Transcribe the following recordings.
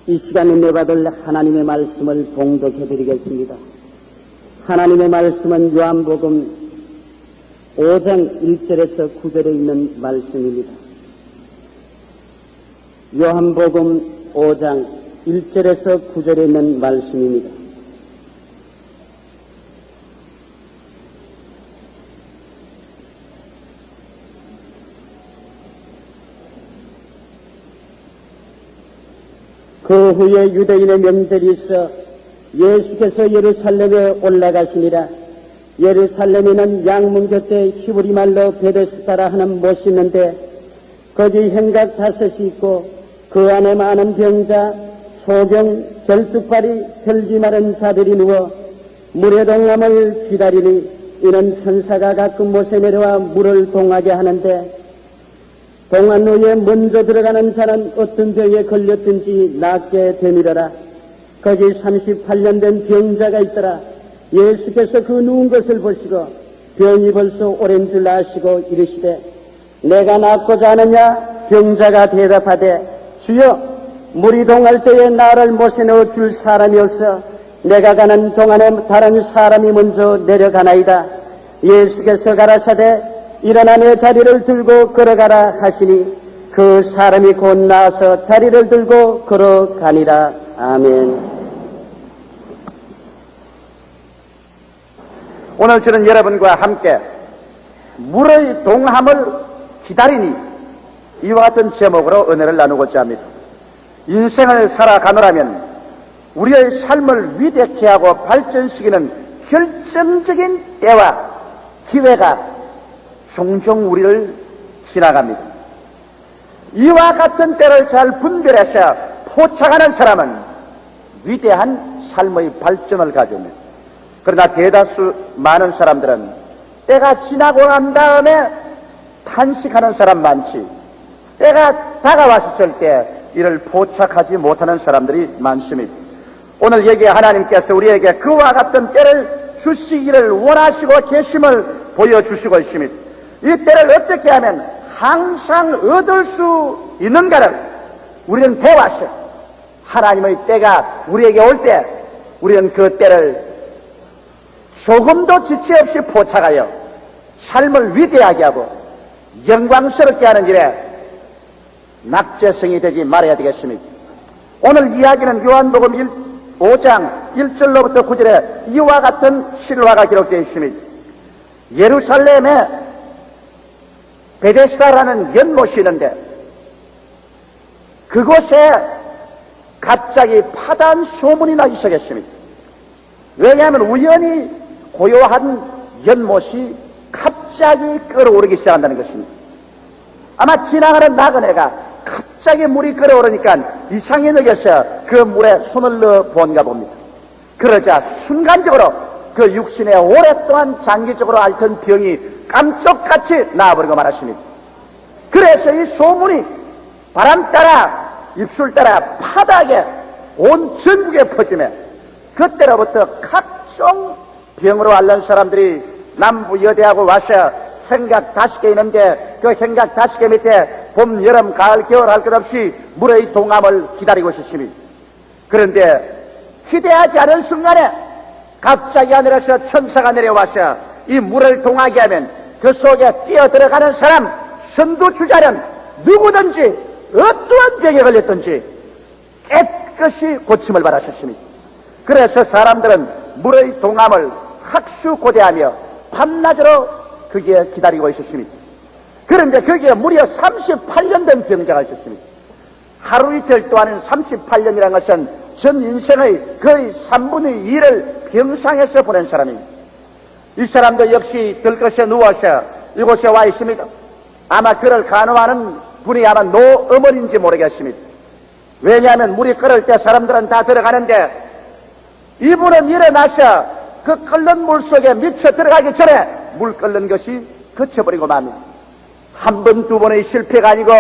이 시간에 내받을 하나님의 말씀을 봉독해 드리겠습니다. 하나님의 말씀은 요한복음 5장 1절에서 9절에 있는 말씀입니다. 요한복음 5장 1절에서 9절에 있는 말씀입니다. 그 후에 유대인의 명절이 있어 예수께서 예루살렘에 올라가시니라. 예루살렘에는 양문 곁에 히브리 말로 베데스다라 하는 못이 있는데 거기 행각 5이 있고 그 안에 많은 병자, 소경, 절뚝발이 혈기 마른 자들이 누워 물의 동함을 기다리니 이는 천사가 가끔 못에 내려와 물을 동하게 하는데 동안 후에 먼저 들어가는 자는 어떤 병에 걸렸든지 낫게 되밀어라. 거기 38년 된 병자가 있더라. 예수께서 그 누운 것을 보시고 병이 벌써 오랜 줄 아시고 이르시되 내가 낫고자 하느냐? 병자가 대답하되 주여 물이 동할 때에 나를 못에 넣어 줄 사람이 없어 내가 가는 동안에 다른 사람이 먼저 내려가나이다. 예수께서 가라사대 일어나 내 자리를 들고 걸어가라 하시니 그 사람이 곧 나와서 자리를 들고 걸어가니라. 아멘. 오늘 저는 여러분과 함께 물의 동함을 기다리니 이와 같은 제목으로 은혜를 나누고자 합니다. 인생을 살아가노라면 우리의 삶을 위대케 하고 발전시키는 결정적인 때와 기회가 종종 우리를 지나갑니다. 이와 같은 때를 잘 분별해서 포착하는 사람은 위대한 삶의 발전을 가져옵니다. 그러나 대다수 많은 사람들은 때가 지나고 난 다음에 탄식하는 사람 많지, 때가 다가왔을 때 이를 포착하지 못하는 사람들이 많습니다. 오늘 여기에 하나님께서 우리에게 그와 같은 때를 주시기를 원하시고 계심을 보여주시고 있습니다. 이 때를 어떻게 하면 항상 얻을 수 있는가를 우리는 배워서 하나님의 때가 우리에게 올 때 우리는 그 때를 조금도 지체 없이 포착하여 삶을 위대하게 하고 영광스럽게 하는 일에 낙제성이 되지 말아야 되겠습니다. 오늘 이야기는 요한복음 5장 1절로부터 9절에 이와 같은 실화가 기록되어 있습니다. 예루살렘에 베데스다라는 연못이 있는데 그곳에 갑자기 파단 소문이 나기 시작했습니다. 왜냐하면 우연히 고요한 연못이 갑자기 끓어오르기 시작한다는 것입니다. 아마 지나가는 나그네가 갑자기 물이 끓어오르니까 이상히 느껴서 그 물에 손을 넣어 본가 봅니다. 그러자 순간적으로 그 육신에 오랫동안 장기적으로 앓던 병이 깜짝같이 나와버리고 말았습니다. 그래서 이 소문이 바람 따라 입술 따라 파닥에 온 전국에 퍼지며 그때로부터 각종 병으로 앓는 사람들이 남부 여대하고 와서 생각 5개 있는데 그 생각 5개 밑에 봄, 여름, 가을, 겨울 할 것 없이 물의 동함을 기다리고 있었습니다. 그런데 기대하지 않은 순간에 갑자기 하늘에서 천사가 내려와서 이 물을 동하게 하면 그 속에 뛰어들어가는 사람, 선두주자는 누구든지 어떠한 병에 걸렸든지 깨끗이 고침을 받았었습니다. 그래서 사람들은 물의 동함을 학수고대하며 밤낮으로 거기에 기다리고 있었습니다. 그런데 거기에 무려 38년 된 병자가 있었습니다. 하루 이틀 동안은 38년이라는 것은 전 인생의 거의 3분의 2를 병상에서 보낸 사람입니다. 이 사람도 역시 들것에 누워서 이곳에 와 있습니다. 아마 그를 간호하는 분이 아마 노어머니인지 모르겠습니다. 왜냐하면 물이 끓을 때 사람들은 다 들어가는데 이분은 일어나서 그 끓는 물 속에 미쳐 들어가기 전에 물 끓는 것이 그쳐버리고 맙니다. 한 번, 두 번의 실패가 아니고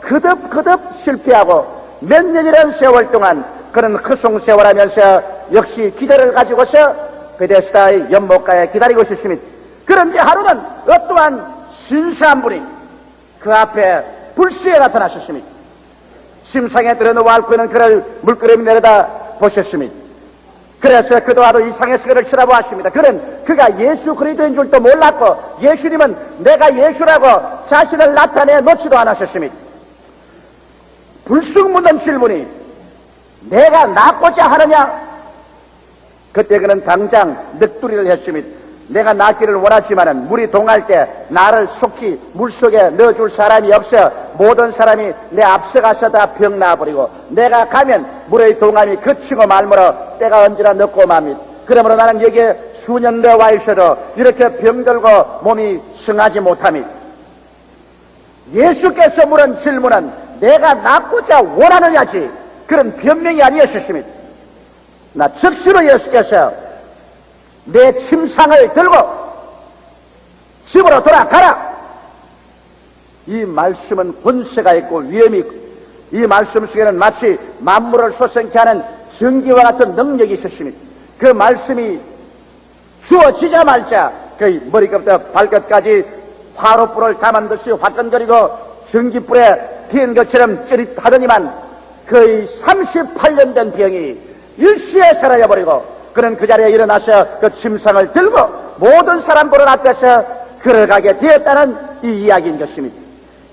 거듭 실패하고 몇 년이라는 세월 동안 그는 허송세월하면서 역시 기대를 가지고서 베데스다의 연못가에 기다리고 있었습니다. 그런데 하루는 어떠한 신사한 분이 그 앞에 불시에 나타나셨습니다. 침상에 들어놓아 앓고 있는 그를 물끄러미 내려다 보셨습니다. 그래서 그도와도 이상의 그를 쳐다보았습니다. 그가 예수 그리스도인 줄도 몰랐고 예수님은 내가 예수라고 자신을 나타내 놓지도 않으셨습니다. 불쑥 묻는 질문이 내가 낫고자 하느냐? 그때 그는 당장 넋두리를 했습니다. 내가 낫기를 원하지만은 물이 동할 때 나를 속히 물속에 넣어줄 사람이 없어 모든 사람이 내 앞서가서 다 병 나아버리고 내가 가면 물의 동함이 그치고 말므로 때가 언제나 늦고 맙니다. 그러므로 나는 여기에 수년 더 와 있어도 이렇게 병들고 몸이 승하지 못합니다. 예수께서 물은 질문은 내가 낫고자 원하느냐지 그런 변명이 아니었습니다. 나 즉시로 예수께서 내 침상을 들고 집으로 돌아가라. 이 말씀은 권세가 있고 위험이 있고 이 말씀 속에는 마치 만물을 솟성케 하는 전기와 같은 능력이 있었습니다. 그 말씀이 주어지자마자 그 머리끝부터 발끝까지 화로불을 담은 듯이 화끈거리고 전기불에 피는 것처럼 찌릿하더니만 거의 38년 된 병이 일시에 사라져버리고 그는 그 자리에 일어나서 그 침상을 들고 모든 사람들 앞에서 걸어가게 되었다는 이 이야기인 것입니다.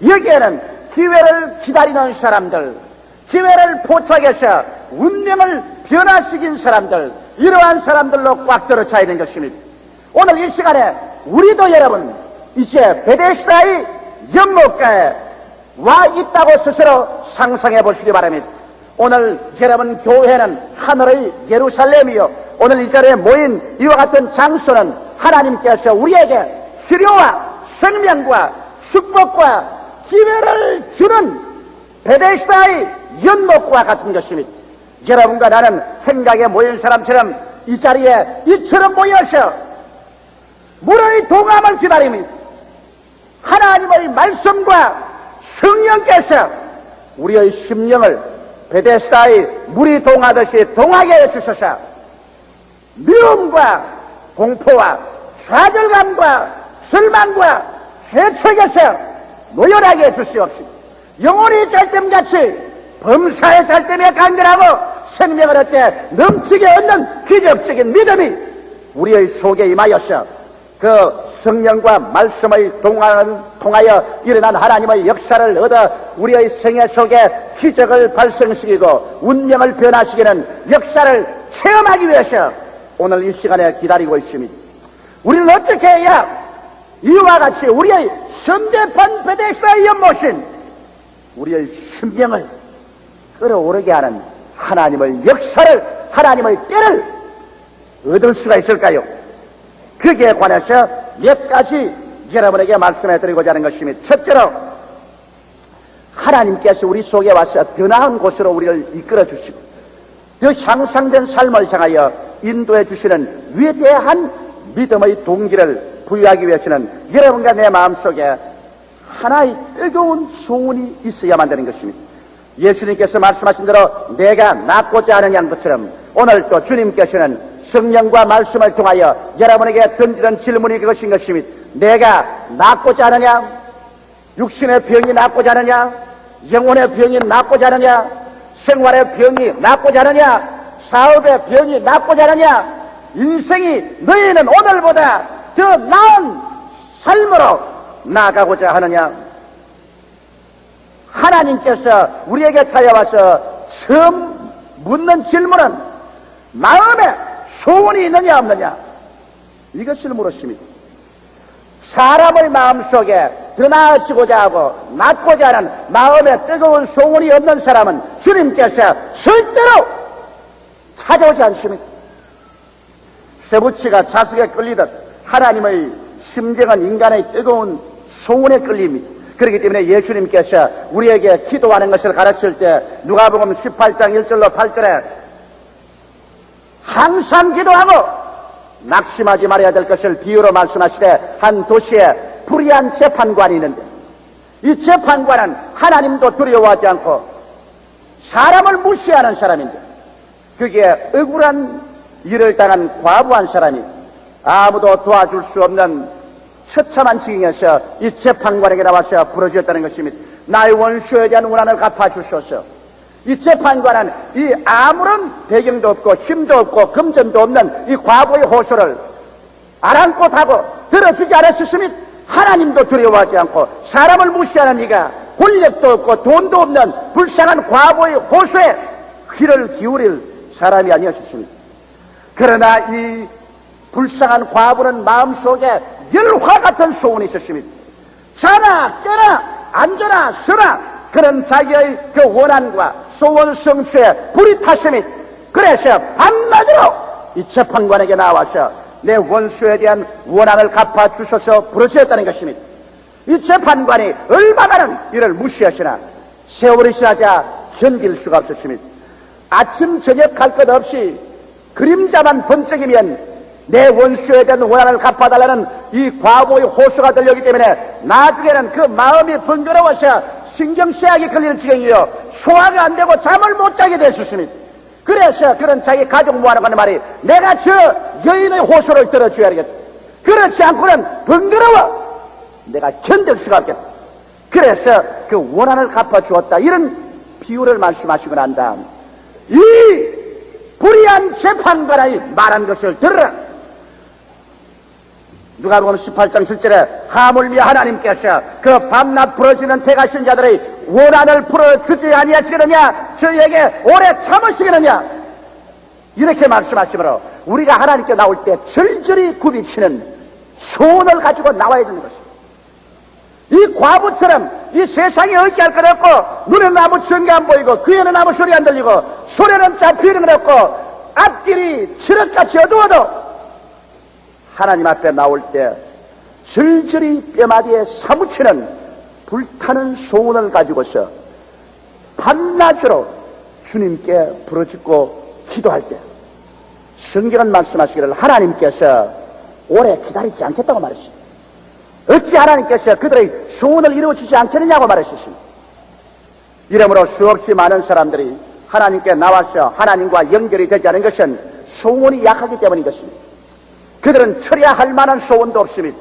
여기에는 기회를 기다리는 사람들, 기회를 포착해서 운명을 변화시킨 사람들, 이러한 사람들로 꽉 들어차 있는 것입니다. 오늘 이 시간에 우리도 여러분 이제 베데스다의 연못가에 와 있다고 스스로 상상해 보시기 바랍니다. 오늘 여러분 교회는 하늘의 예루살렘이요 오늘 이 자리에 모인 이와 같은 장소는 하나님께서 우리에게 치료와 생명과 축복과 기회를 주는 베데스다의 연못과 같은 것입니다. 여러분과 나는 생각에 모인 사람처럼 이 자리에 이처럼 모여서 물의 동함을 기다립니다. 하나님의 말씀과 성령께서 우리의 심령을 베데스다의 물이 동하듯이 동하게 해주셔서 미움과 공포와 좌절감과 절망과 죄책에서 노열하게 해주시옵시고 영혼이 짤tem같이 범사의 짤tem에 강건하고 생명을 얻게 넘치게 얻는 기적적인 믿음이 우리의 속에 임하여서 그 성령과 말씀의 통하여 일어난 하나님의 역사를 얻어 우리의 생애 속에 기적을 발생시키고 운명을 변화시키는 역사를 체험하기 위해서 오늘 이 시간에 기다리고 있습니다. 우리는 어떻게 해야 이와 같이 우리의 선대판 베데스다의 연못인 우리의 심령을 끌어오르게 하는 하나님의 역사를 하나님의 때를 얻을 수가 있을까요? 거기에 관해서 몇 가지 여러분에게 말씀해 드리고자 하는 것입니다. 첫째로 하나님께서 우리 속에 와서 더 나은 곳으로 우리를 이끌어 주시고 더 향상된 삶을 향하여 인도해 주시는 위대한 믿음의 동기를 부여하기 위해서는 여러분과 내 마음속에 하나의 뜨거운 소원이 있어야만 되는 것입니다. 예수님께서 말씀하신 대로 내가 낫고자 하는 양처럼 오늘 또 주님께서는 성령과 말씀을 통하여 여러분에게 던지는 질문이 그것인 것입니다. 내가 낫고자 하느냐? 육신의 병이 낫고자 하느냐? 영혼의 병이 낫고자 하느냐? 생활의 병이 낫고자 하느냐? 사업의 병이 낫고자 하느냐? 인생이 너희는 오늘보다 더 나은 삶으로 나아가고자 하느냐? 하나님께서 우리에게 찾아와서 처음 묻는 질문은 마음에 소원이 있느냐 없느냐 이것을 물었습니다. 사람의 마음속에 더 나아지고자 하고 낫고자 하는 마음에 뜨거운 소원이 없는 사람은 주님께서 절대로 찾아오지 않습니다. 쇠붙이가 자석에 끌리듯 하나님의 심정은 인간의 뜨거운 소원에 끌립니다. 그렇기 때문에 예수님께서 우리에게 기도하는 것을 가르칠 때 누가복음 18장 1절로 8절에 항상 기도하고 낙심하지 말아야 될 것을 비유로 말씀하시되 한 도시에 불의한 재판관이 있는데 이 재판관은 하나님도 두려워하지 않고 사람을 무시하는 사람인데 그게 억울한 일을 당한 과부한 사람이 아무도 도와줄 수 없는 처참한 지경에서 이 재판관에게 나와서 부르짖었다는 것입니다. 나의 원수에 대한 원한을 갚아주소서. 이 재판관은 이 아무런 배경도 없고 힘도 없고 금전도 없는 이 과거의 호소를 아랑곳하고 들어주지 않았으면 하나님도 두려워하지 않고 사람을 무시하는 이가 권력도 없고 돈도 없는 불쌍한 과거의 호소에 귀를 기울일 사람이 아니었습니다. 그러나 이 불쌍한 과부는 마음속에 열화 같은 소원이 있었습니다. 자나 깨나 앉아나 서나 그런 자기의 그 원한과 소원 성취에 불이 탔습니다. 그래서 밤낮으로 이 재판관에게 나와서 내 원수에 대한 원한을 갚아주셔서 부르셨다는 것입니다. 이 재판관이 얼마만은 이를 무시하시나 세월이 지나자 견딜 수가 없었습니다. 아침 저녁 할 것 없이 그림자만 번쩍이면 내 원수에 대한 원한을 갚아달라는 이 과부의 호소가 들려오기 때문에 나중에는 그 마음이 번거로워서 신경쇠약이 걸릴 지경이요 소화가 안 되고 잠을 못 자게 됐었습니다. 그래서 그런 자기 가족 모아놓고 하는 말이 내가 저 여인의 호소를 들어줘야 겠다. 그렇지 않고는 번거로워 내가 견딜 수가 없겠다. 그래서 그 원한을 갚아주었다. 이런 비유를 말씀하시고 난 다음 이 불의한 재판관이 말한 것을 들으라. 누가복음 18장 7절에 하물며 하나님께서 그 밤낮 부러지는 태가신 자들의 원한을 풀어주지 아니하시느냐 저희에게 오래 참으시겠느냐 이렇게 말씀하시므로 우리가 하나님께 나올 때 절절히 굽이치는 소원을 가지고 나와야 되는 것입니다. 이 과부처럼 이 세상에 어찌할 것 없고 눈에는 아무 증거 안 보이고 귀에는 아무 소리 안 들리고 손에는 잡히는 것 없고 앞길이 칠흑같이 어두워도 하나님 앞에 나올 때 절절히 뼈마디에 사무치는 불타는 소원을 가지고서 밤낮으로 주님께 부르짖고 기도할 때 성경은 말씀하시기를 하나님께서 오래 기다리지 않겠다고 말했습니다. 어찌 하나님께서 그들의 소원을 이루어주지 않겠느냐고 말했습니다. 이러므로 수없이 많은 사람들이 하나님께 나와서 하나님과 연결이 되지 않은 것은 소원이 약하기 때문인 것입니다. 그들은 처리할 만한 소원도 없습니다.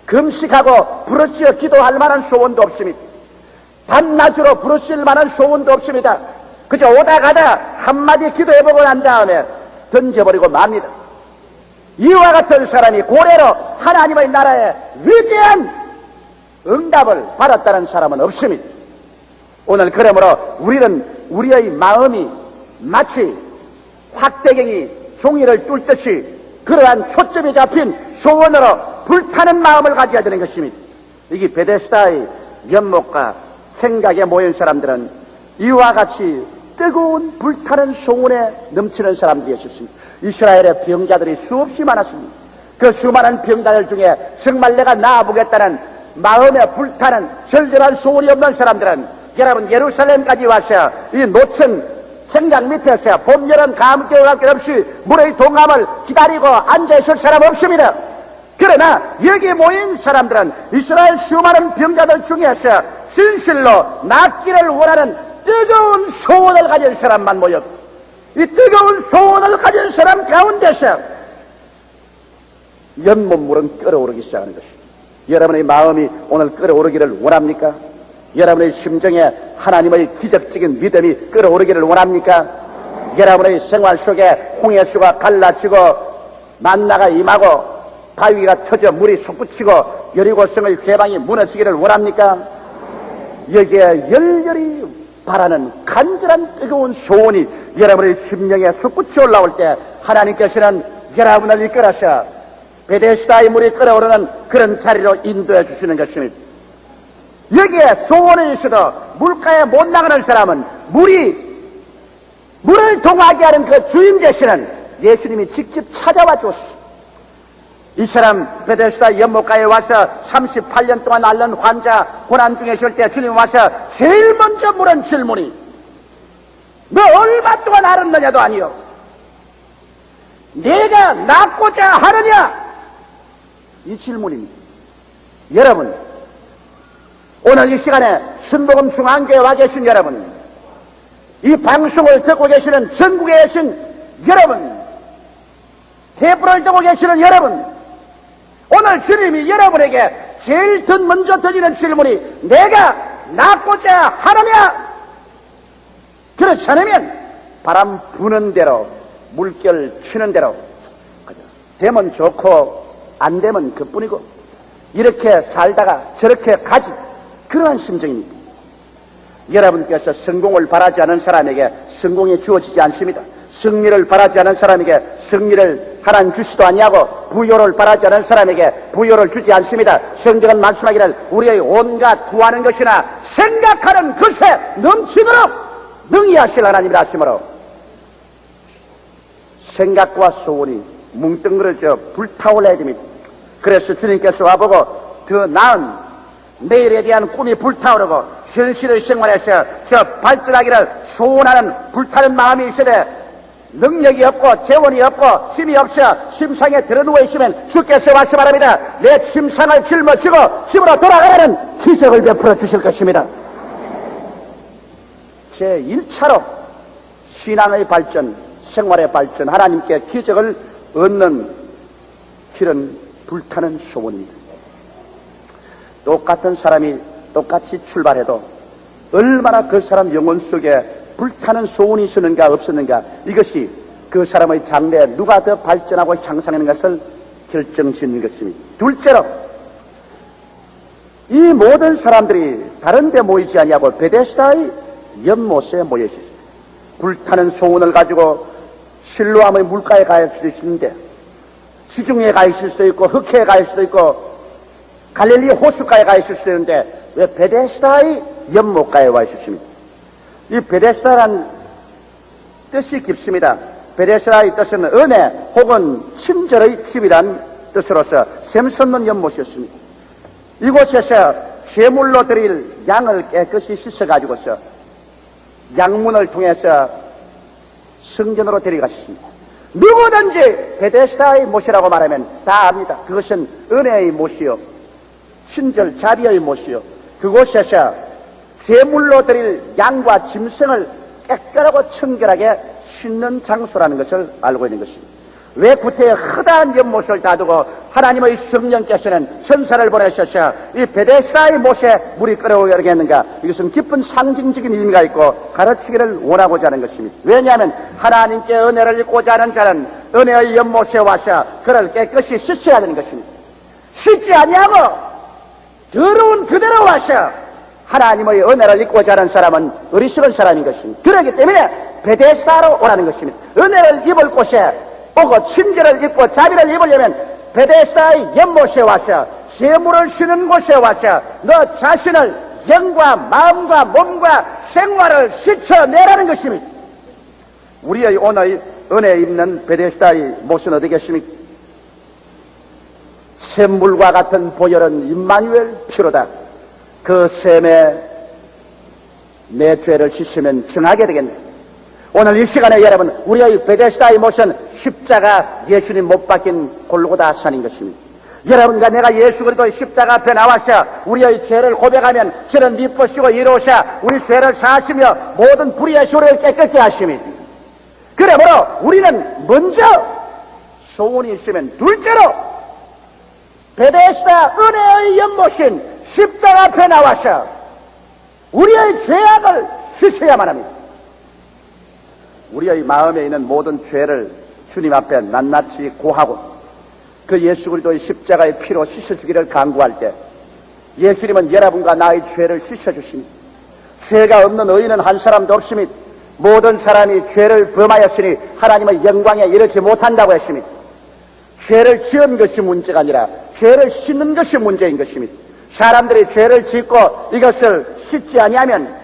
금식하고 부르짖어 기도할 만한 소원도 없습니다. 밤낮으로 부르짖을 만한 소원도 없습니다. 그저 오다 가다 한마디 기도해보고 난 다음에 던져버리고 맙니다. 이와 같은 사람이 고래로 하나님의 나라에 위대한 응답을 받았다는 사람은 없습니다. 오늘 그러므로 우리는 우리의 마음이 마치 확대경이 종이를 뚫듯이 그러한 초점이 잡힌 소원으로 불타는 마음을 가져야 되는 것입니다. 이게 베데스다의 연못과 생각에 모인 사람들은 이와 같이 뜨거운 불타는 소원에 넘치는 사람들이었습니다. 이스라엘의 병자들이 수없이 많았습니다. 그 수많은 병자들 중에 정말 내가 나아보겠다는 마음에 불타는 절절한 소원이 없는 사람들은 여러분 예루살렘까지 와서 이 노천 생강 밑에서 봄, 여름, 가을, 겨울 할 것 없이 물의 동함을 기다리고 앉아있을 사람 없습니다. 그러나 여기 모인 사람들은 이스라엘 수많은 병자들 중에서 진실로 낫기를 원하는 뜨거운 소원을 가진 사람만 모였고 이 뜨거운 소원을 가진 사람 가운데서 연못물은 끓어오르기 시작하는 것입니다. 여러분의 마음이 오늘 끓어오르기를 원합니까? 여러분의 심정에 하나님의 기적적인 믿음이 끓어오르기를 원합니까? 여러분의 생활 속에 홍해수가 갈라지고 만나가 임하고 바위가 터져 물이 솟구치고 여리고성의 회방이 무너지기를 원합니까? 여기에 열렬히 바라는 간절한 뜨거운 소원이 여러분의 심령에 솟구치 올라올 때 하나님께서는 여러분을 이끌어서 베데스다의 물이 끓어오르는 그런 자리로 인도해 주시는 것입니다. 여기에 소원이 있어도 물가에 못 나가는 사람은 물을 동하게 하는 그 주인 되시는 예수님이 직접 찾아와 줬습니다. 이 사람 베데스다 연못가에 와서 38년 동안 앓는 환자 고난 중에 있을 때 주님 와서 제일 먼저 물은 질문이 너 얼마 동안 앓았느냐도 아니요 내가 낫고자 하느냐 이 질문입니다. 여러분 오늘 이 시간에 순복음 중앙교회에 와 계신 여러분 이 방송을 듣고 계시는 전국에 계신 여러분 테이프를 듣고 계시는 여러분 오늘 주님이 여러분에게 제일 먼저 던지는 질문이 내가 낫고자 하느냐 그렇지 않으면 바람 부는 대로, 물결 치는 대로 되면 좋고 안 되면 그뿐이고, 이렇게 살다가 저렇게 가지, 그러한 심정입니다. 여러분께서 성공을 바라지 않은 사람에게 성공이 주어지지 않습니다. 승리를 바라지 않은 사람에게 승리를 하나님 주시도 아니하고, 부요를 바라지 않은 사람에게 부요를 주지 않습니다. 성경은 말씀하기를 우리의 온갖 구하는 것이나 생각하는 것에 넘치도록 능히 하실 하나님이라 하시므로, 생각과 소원이 뭉뚱그려져 불타올라야 됩니다. 그래서 주님께서 와보고 더 나은 내일에 대한 꿈이 불타오르고 현실의 생활에서 저 발전하기를 소원하는 불타는 마음이 있으되 능력이 없고 재원이 없고 힘이 없어 침상에 들어누워 있으면 주께서 말씀하랍니다. 내 침상을 짊어지고 집으로 돌아가라는 기적을 베풀어 주실 것입니다. 제 1차로 신앙의 발전, 생활의 발전, 하나님께 기적을 얻는 길은 불타는 소원입니다. 똑같은 사람이 똑같이 출발해도 얼마나 그 사람 영혼 속에 불타는 소원이 있었는가 없었는가, 이것이 그 사람의 장래에 누가 더 발전하고 향상하는 것을 결정짓는 것입니다. 둘째로, 이 모든 사람들이 다른 데 모이지 아니하고 베데스다의 연못에 모여 있습니다. 불타는 소원을 가지고 실로암의 물가에 가 있을 수도 있는데, 지중해에 가 있을 수도 있고 흑해에 가 있을 수도 있고 갈릴리 호수가에 가 있을 수도 있는데 왜 베데스다의 연못가에 와 있었습니다. 이 베데스다란 뜻이 깊습니다. 베데스다의 뜻은 은혜 혹은 친절의 집이란 뜻으로서 샘솟는 연못이었습니다. 이곳에서 제물로 드릴 양을 깨끗이 씻어가지고서 양문을 통해서 성전으로 데려가셨습니다. 누구든지 베데스다의 못이라고 말하면 다 압니다. 그것은 은혜의 못이요, 친절 자비의 못이요, 그곳에서 제물로 드릴 양과 짐승을 깨끗하고 청결하게 씻는 장소라는 것을 알고 있는 것입니다. 왜 구태에 허다한 연못을 놔두고 하나님의 성령께서는 천사를 보내셔서 이 베데스다의 못에 물이 끓어오게 했는가? 이것은 깊은 상징적인 의미가 있고 가르치기를 원하고자 하는 것입니다. 왜냐하면 하나님께 은혜를 입고자 하는 자는 은혜의 연못에 와서 그를 깨끗이 씻어야 되는 것입니다. 씻지 아니하고 더러운 그대로 와서 하나님의 은혜를 입고자 하는 사람은 어리석은 사람인 것입니다. 그렇기 때문에 베데스다로 오라는 것입니다. 은혜를 입을 곳에 오고 친절을 입고 자비를 입으려면 베데스다의 연못에 와서 재물을 쉬는 곳에 와서 너 자신을 영과 마음과 몸과 생활을 씻어내라는 것입니다. 우리의 오늘 은혜 입는 베데스다의 못은 어디겠습니까? 샘물과 같은 보혈은 임마누엘 피로다. 그 샘에 내 죄를 씻으면 정하게 되겠네. 오늘 이 시간에 여러분, 우리의 베데스다의 못은 십자가, 예수님 못 박힌 골고다 산인 것입니다. 여러분과 내가 예수 그리스도의 십자가 앞에 나와서 우리의 죄를 고백하면 저는 미쁘시고 이로우사 우리 죄를 사하시며 모든 불의의 쇼를 깨끗게 하십니다. 그러므로 우리는 먼저 소원이 있으면 둘째로 베데스다 은혜의 연못인 십자가 앞에 나와서 우리의 죄악을 씻어야만 합니다. 우리의 마음에 있는 모든 죄를 주님 앞에 낱낱이 고하고 그 예수 그리스도의 십자가의 피로 씻어주기를 간구할 때 예수님은 여러분과 나의 죄를 씻어주십니다. 죄가 없는 의인은 한 사람도 없습니다. 모든 사람이 죄를 범하였으니 하나님의 영광에 이르지 못한다고 했습니다. 죄를 지은 것이 문제가 아니라 죄를 씻는 것이 문제인 것입니다. 사람들이 죄를 짓고 이것을 씻지 아니하면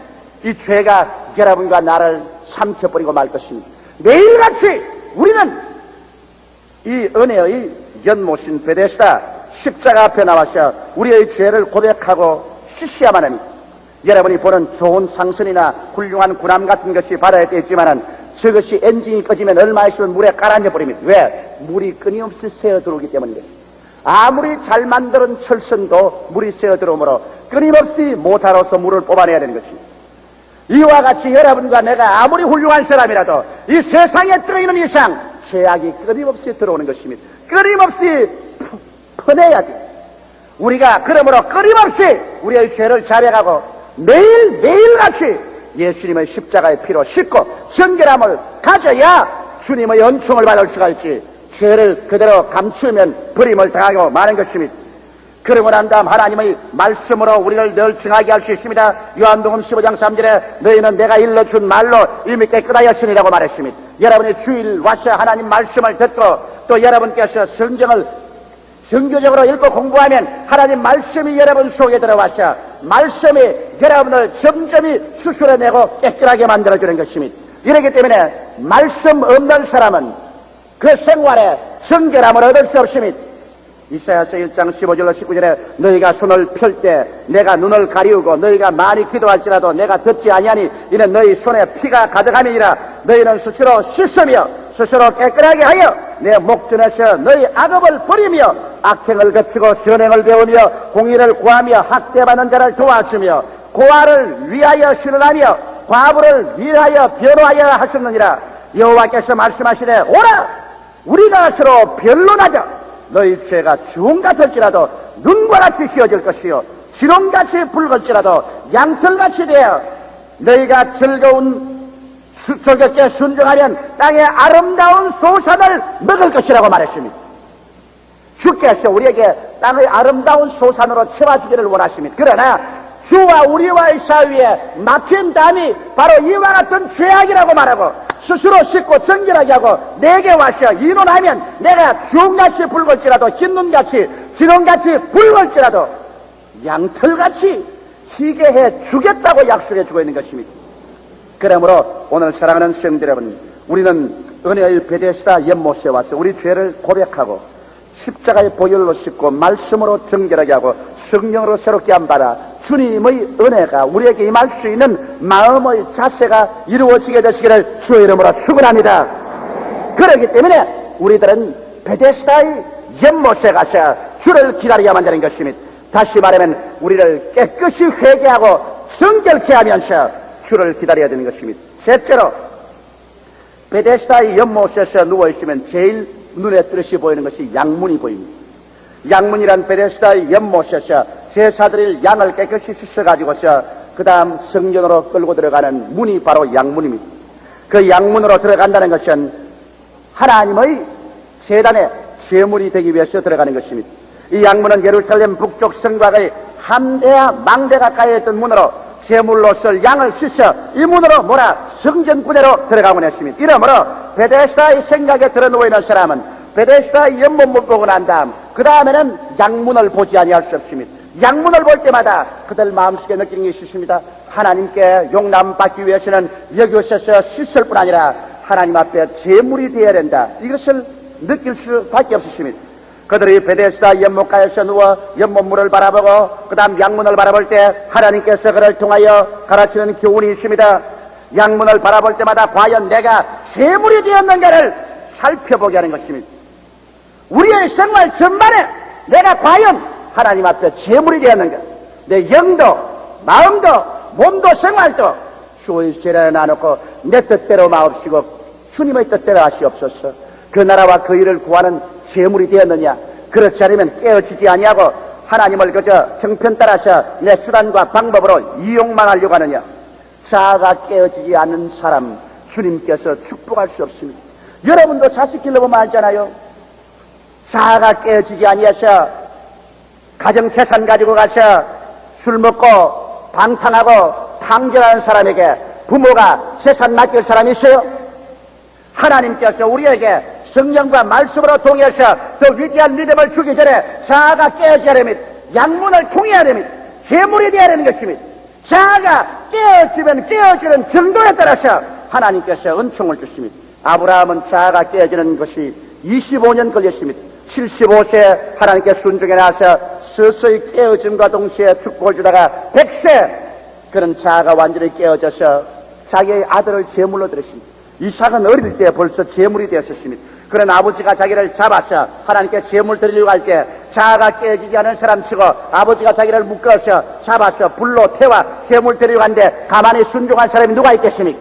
이 죄가 여러분과 나를 삼켜버리고 말 것입니다. 매일같이 우리는 이 은혜의 연못인 베데스다 십자가 앞에 나와서 우리의 죄를 고백하고 씻어야만 합니다. 여러분이 보는 좋은 상선이나 훌륭한 군함 같은 것이 바다에 떠있지만은 저것이 엔진이 꺼지면 얼마 있으면 물에 깔아앉아 버립니다. 왜? 물이 끊임없이 새어 들어오기 때문입니다. 아무리 잘 만든 철선도 물이 새어 들어오므로 끊임없이 모터로서 물을 뽑아내야 되는 것입니다. 이와 같이 여러분과 내가 아무리 훌륭한 사람이라도 이 세상에 들어있는 이상 죄악이 끊임없이 들어오는 것입니다. 끊임없이 퍼내야 돼. 우리가 그러므로 끊임없이 우리의 죄를 자백하고 매일같이 예수님의 십자가의 피로 씻고 정결함을 가져야 주님의 은총을 받을 수가 있지. 죄를 그대로 감추면 버림을 당하고 마는 것입니다. 그러고 난 다음 하나님의 말씀으로 우리를 늘 증하게 할 수 있습니다. 요한복음 15장 3절에 너희는 내가 일러준 말로 이미 깨끗하였으니라고 말했습니다. 여러분이 주일 와서 하나님 말씀을 듣고 또 여러분께서 성경을 정교적으로 읽고 공부하면 하나님 말씀이 여러분 속에 들어와서 말씀이 여러분을 점점이 수술해내고 깨끗하게 만들어주는 것입니다. 이렇기 때문에 말씀 없는 사람은 그 생활에 정결함을 얻을 수 없습니다. 이사야서 1장 15절로 19절에 너희가 손을 펼 때 내가 눈을 가리우고 너희가 많이 기도할지라도 내가 듣지 아니하니 이는 너희 손에 피가 가득함이니라. 너희는 스스로 씻으며 스스로 깨끗하게 하여 내 목전에서 너희 악업을 버리며 악행을 거치고 선행을 배우며 공의를 구하며 학대받는 자를 도와주며 고아를 위하여 신원하며 과부를 위하여 변호하여 하셨느니라. 여호와께서 말씀하시되 오라 우리가 서로 변론하자. 너희 죄가 주홍 같을지라도 눈과 같이 휘어질 것이요 지렁같이 붉을지라도 양털같이 되어 너희가 즐겁게 순종하면 땅의 아름다운 소산을 먹을 것이라고 말했습니다. 주께서 우리에게 땅의 아름다운 소산으로 채워주기를 원하십니다. 그러나 주와 우리와의 사이에 막힌 담이 바로 이와 같은 죄악이라고 말하고 스스로 씻고 정결하게 하고 내게 와서 의논하면 내가 주홍같이 붉을지라도 흰 눈같이 지렁같이 붉을지라도 양털같이 희게 해 주겠다고 약속해 주고 있는 것입니다. 그러므로 오늘 사랑하는 성도 여러분, 우리는 은혜의 베데스다 연못에 와서 우리 죄를 고백하고 십자가의 보혈로 씻고 말씀으로 정결하게 하고 성령으로 새롭게 한 바라 주님의 은혜가 우리에게 임할 수 있는 마음의 자세가 이루어지게 되시기를 주의 이름으로 축원합니다. 그렇기 때문에 우리들은 베데스다의 연못에 가서 주를 기다려야만 되는 것입니다. 다시 말하면 우리를 깨끗이 회개하고 정결케 하면서 주를 기다려야 되는 것입니다. 셋째로 베데스다의 연못에서 누워있으면 제일 눈에 뚜렷이 보이는 것이 양문이 보입니다. 양문이란 베데스다의 연못에서 제사드릴 양을 깨끗이 씻어가지고서 그 다음 성전으로 끌고 들어가는 문이 바로 양문입니다. 그 양문으로 들어간다는 것은 하나님의 제단에 제물이 되기 위해서 들어가는 것입니다. 이 양문은 예루살렘 북쪽 성곽의 함대와 망대 가까이에 있던 문으로 제물로 쓸 양을 씻어 이 문으로 몰아 성전구대로 들어가곤 했습니다. 이러므로 베데스다의 생각에 들어누워 있는 사람은 베데스다의 연못을 보고 난 다음 그 다음에는 양문을 보지 아니할 수 없습니다. 양문을 볼 때마다 그들 마음속에 느끼는 것이 있습니다. 하나님께 용납받기 위해서는 여기 오셔서 씻을 뿐 아니라 하나님 앞에 제물이 되어야 된다. 이것을 느낄 수밖에 없으십니다. 그들이 베데스다 연못가에서 누워 연못물을 바라보고 그 다음 양문을 바라볼 때 하나님께서 그를 통하여 가르치는 교훈이 있습니다. 양문을 바라볼 때마다 과연 내가 제물이 되었는가를 살펴보게 하는 것입니다. 우리의 생활 전반에 내가 과연 하나님 앞에 제물이 되었는가, 내 영도 마음도 몸도 생활도 주의 재단에 놔놓고 내 뜻대로 마옵시고 주님의 뜻대로 하시옵소서. 그 나라와 그 일을 구하는 제물이 되었느냐? 그렇지 않으면 깨어지지 아니하고 하나님을 그저 형편 따라서 내 수단과 방법으로 이용만 하려고 하느냐? 자아가 깨어지지 않는 사람 주님께서 축복할 수 없습니다. 여러분도 자식 길러보면 알잖아요. 자아가 깨어지지 아니해서 가정 재산 가지고 가서 술 먹고 방탕하고 탕진하는 사람에게 부모가 재산 맡길 사람이 있어요? 하나님께서 우리에게 성령과 말씀으로 통해서 더 위대한 믿음을 주기 전에 자아가 깨어져야 됩니다. 양문을 통해야 됩니다. 제물이 되어야 되는 것입니다. 자아가 깨어지면 깨어지는 정도에 따라서 하나님께서 은총을 주십니다. 아브라함은 자아가 깨어지는 것이 25년 걸렸습니다. 75세 하나님께 순종해 나서 서서히 깨어짐과 동시에 축복을 주다가 100세 그런 자아가 완전히 깨어져서 자기의 아들을 제물로 드렸습니다. 이삭은 어릴 때 벌써 제물이 되었습니다. 그런 아버지가 자기를 잡아서 하나님께 제물 드리려고 할 때 자아가 깨어지지 않은 사람치고 아버지가 자기를 묶어서 잡아서 불로 태워 제물 드리려고 하는데 가만히 순종한 사람이 누가 있겠습니까?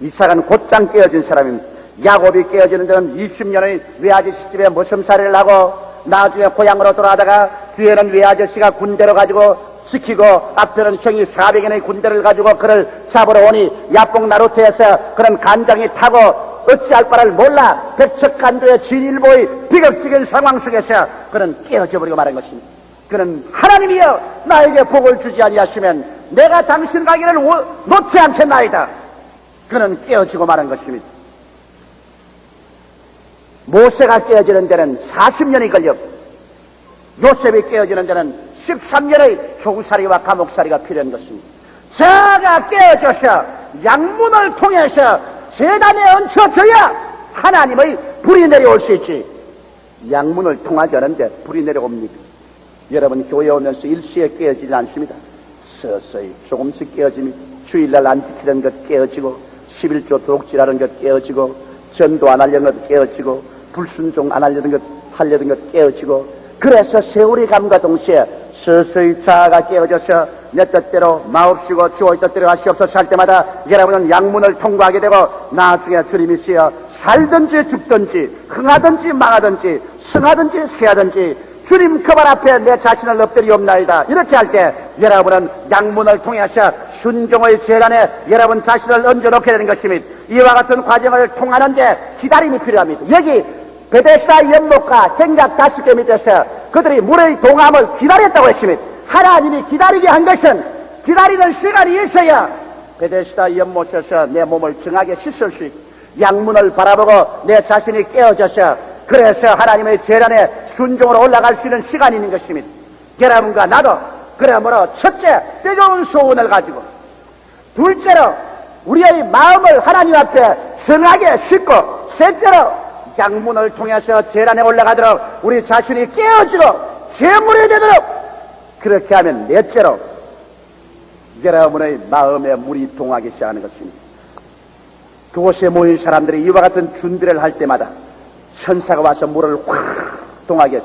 이삭은 곧장 깨어진 사람입니다. 야곱이 깨어지는 데는 20년의 외아저씨 집에 모섬살이를 하고 나중에 고향으로 돌아가다가 뒤에는 외아저씨가 군대로 가지고 지키고 앞에는 형이 400인의 군대를 가지고 그를 잡으러 오니 야뽕 나루트에서 그런 간장이 타고 어찌할 바를 몰라 백척간도의 진일보의 비극적인 상황 속에서 그는 깨어져 버리고 말한 것입니다. 그는 하나님이여 나에게 복을 주지 아니하시면 내가 당신 가기를 놓지 않겠나이다. 그는 깨어지고 말한 것입니다. 모세가 깨어지는 데는 40년이 걸렸고 요셉이 깨어지는 데는 13년의 조구살이와 감옥살이가 필요한 것입니다. 자가 깨어져서 양문을 통해서 제단에 얹혀져야 하나님의 불이 내려올 수 있지. 양문을 통하지 않은데 불이 내려옵니까? 여러분 교회 오면서 일시에 깨어지지 않습니다. 서서히 조금씩 깨어집니다. 주일날 안 지키는 것 깨어지고 11조 도둑질하는 것 깨어지고 전도 안 하려는 것 깨어지고 불순종 안 하려는 것 깨어지고 그래서 세월이 감과 동시에 서서히 자아가 깨어져서 내 뜻대로 마옵시고 주의 뜻대로 하시옵소서 할 때마다 여러분은 양문을 통과하게 되고 나중에 주님이시여 살든지 죽든지 흥하든지 망하든지 승하든지 쇠하든지 주님 그 발 앞에 내 자신을 엎드리옵나이다. 이렇게 할 때 여러분은 양문을 통해서 순종의 재단에 여러분 자신을 얹어놓게 되는 것입니다. 이와 같은 과정을 통하는데 기다림이 필요합니다. 여기 베데스다 연못과 생각 5개 밑에서 그들이 물의 동함을 기다렸다고 했습니다. 하나님이 기다리게 한 것은 기다리는 시간이 있어야 베데스다 연못에서 내 몸을 정하게 씻을 수 있고 양문을 바라보고 내 자신이 깨어져서 그래서 하나님의 재단에 순종으로 올라갈 수 있는 시간이 있는 것입니다. 여러분과 나도 그러므로 첫째 뜨거운 소원을 가지고 둘째로 우리의 마음을 하나님 앞에 정하게 싣고 셋째로 양문을 통해서 재단에 올라가도록 우리 자신이 깨어지고 재물이 되도록 그렇게 하면 넷째로 여러분의 마음에 물이 동하기 시작하는 것입니다. 그곳에 모인 사람들이 이와 같은 준비를 할 때마다 천사가 와서 물을 확 동하게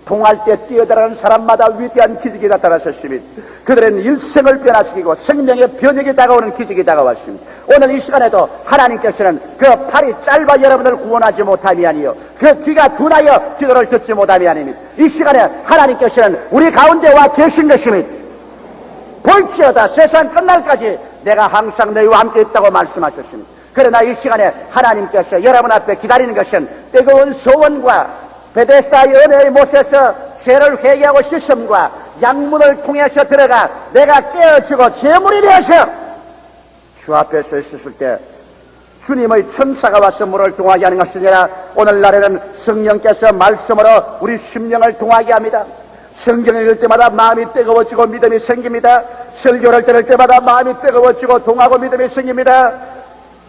동할 때 뛰어들어가는 사람마다 위대한 기적이 나타났었습니다. 그들은 일생을 변화시키고 생명의 변혁이 다가오는 기적이 다가왔습니다. 오늘 이 시간에도 하나님께서는 그 팔이 짧아 여러분을 구원하지 못함이 아니요 그 귀가 둔하여 기도를 듣지 못함이 아닙니다. 이 시간에 하나님께서는 우리 가운데 와 계신 것입니다. 볼지어다 세상 끝날까지 내가 항상 너희와 함께 있다고 말씀하셨습니다. 그러나 이 시간에 하나님께서 여러분 앞에 기다리는 것은 뜨거운 소원과 베데스다의 은혜의 못에서 죄를 회개하고 씻음과 양문을 통해서 들어가 내가 깨어지고 재물이 되어서 주 앞에 서 있었을 때 주님의 천사가 와서 물을 동하게 하는 것이 아니라 오늘날에는 성령께서 말씀으로 우리 심령을 동하게 합니다. 성경을 읽을 때마다 마음이 뜨거워지고 믿음이 생깁니다. 설교를 들을 때마다 마음이 뜨거워지고 동하고 믿음이 생깁니다.